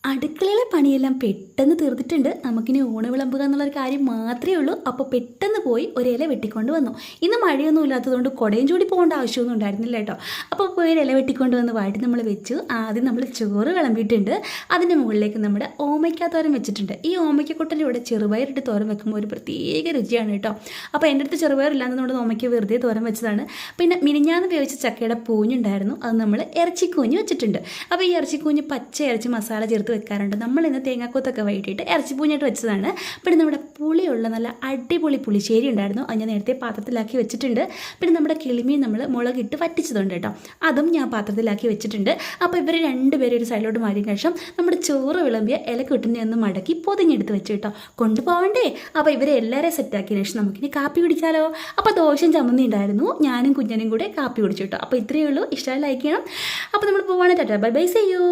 അടുക്കളയിലെ പണിയെല്ലാം പെട്ടെന്ന് തീർത്തിട്ടുണ്ട്. നമുക്കിനി ഊണ് വിളമ്പുക എന്നുള്ളൊരു കാര്യം മാത്രമേ ഉള്ളൂ. അപ്പോൾ പെട്ടെന്ന് പോയി ഒരു ഇല വെട്ടിക്കൊണ്ട് വന്നു. ഇന്ന് മഴയൊന്നും ഇല്ലാത്തതുകൊണ്ട് കുടയും ചൂടി പോകേണ്ട ആവശ്യമൊന്നും ഉണ്ടായിരുന്നില്ല കേട്ടോ. അപ്പോൾ പോയി ഒരു ഇല വെട്ടിക്കൊണ്ട് വന്ന് വാട്ടി നമ്മൾ വെച്ചു. ആദ്യം നമ്മൾ ചോറ് വിളമ്പിയിട്ടുണ്ട്. അതിൻ്റെ മുകളിലേക്ക് നമ്മുടെ ഓമയ്ക്ക തോരൻ വെച്ചിട്ടുണ്ട്. ഈ ഓമയ്ക്കക്കൊട്ടലിലൂടെ ചെറുപയറിട്ട് തോരൻ വെക്കുമ്പോൾ ഒരു പ്രത്യേക രുചിയാണ് കേട്ടോ. അപ്പോൾ എൻ്റെ അടുത്ത് ചെറുപയറില്ലാത്തതുകൊണ്ട് ഓമയ്ക്ക വെറുതെ തോരൻ വെച്ചതാണ്. പിന്നെ മിനിഞ്ഞാന്ന് വേവിച്ച ചക്കയുടെ പൂഞ്ഞുണ്ടായിരുന്നു, അത് നമ്മൾ ഇറച്ചിക്കൂഞ്ഞ് വെച്ചിട്ടുണ്ട്. അപ്പോൾ ഈ ഇറച്ചിക്കൂഞ്ഞ് പച്ച ഇറച്ചി മസാല ചേർത്ത് വെക്കാറുണ്ട്. നമ്മൾ ഇന്ന് തേങ്ങാക്കൊത്തൊക്കെ വൈകിട്ട് ഇറച്ചിപ്പൂഞ്ഞായിട്ട് വെച്ചതാണ്. പിന്നെ നമ്മുടെ പുളിയുള്ള നല്ല അടിപൊളി പുളിശ്ശേരി ഉണ്ടായിരുന്നു, അത് ഞാൻ നേരത്തെ പാത്രത്തിലാക്കി വെച്ചിട്ടുണ്ട്. പിന്നെ നമ്മുടെ കിളിമീൻ നമ്മൾ മുളകിട്ട് വറ്റിച്ചതുണ്ട് കേട്ടോ, അതും ഞാൻ പാത്രത്തിലാക്കി വെച്ചിട്ടുണ്ട്. അപ്പോൾ ഇവർ രണ്ടുപേരും ഒരു സൈഡിലോട്ട് മാറിയ ശേഷം നമ്മുടെ ചോറ് വിളമ്പിയ ഇലക്കൊട്ടിനെ ഒന്ന് മടക്കി പൊതിഞ്ഞെടുത്ത് വെച്ചു കേട്ടോ. കൊണ്ടുപോകണ്ടേ? അപ്പോൾ ഇവരെ എല്ലാവരെയും സെറ്റാക്കിയ ശേഷം നമുക്കിനി കാപ്പി കുടിച്ചാലോ. അപ്പോൾ ദോശയും ചമ്മന്തി ഉണ്ടായിരുന്നു, ഞാനും കുഞ്ഞനും കൂടെ കാപ്പി കുടിച്ചു കേട്ടോ. അപ്പോൾ ഇത്രയേ ഉള്ളൂ. ഇഷ്ടമായി ലൈക്ക് ചെയ്യണം. അപ്പോൾ നമ്മൾ പോവാണ്. Ta-ta bye bye, see U.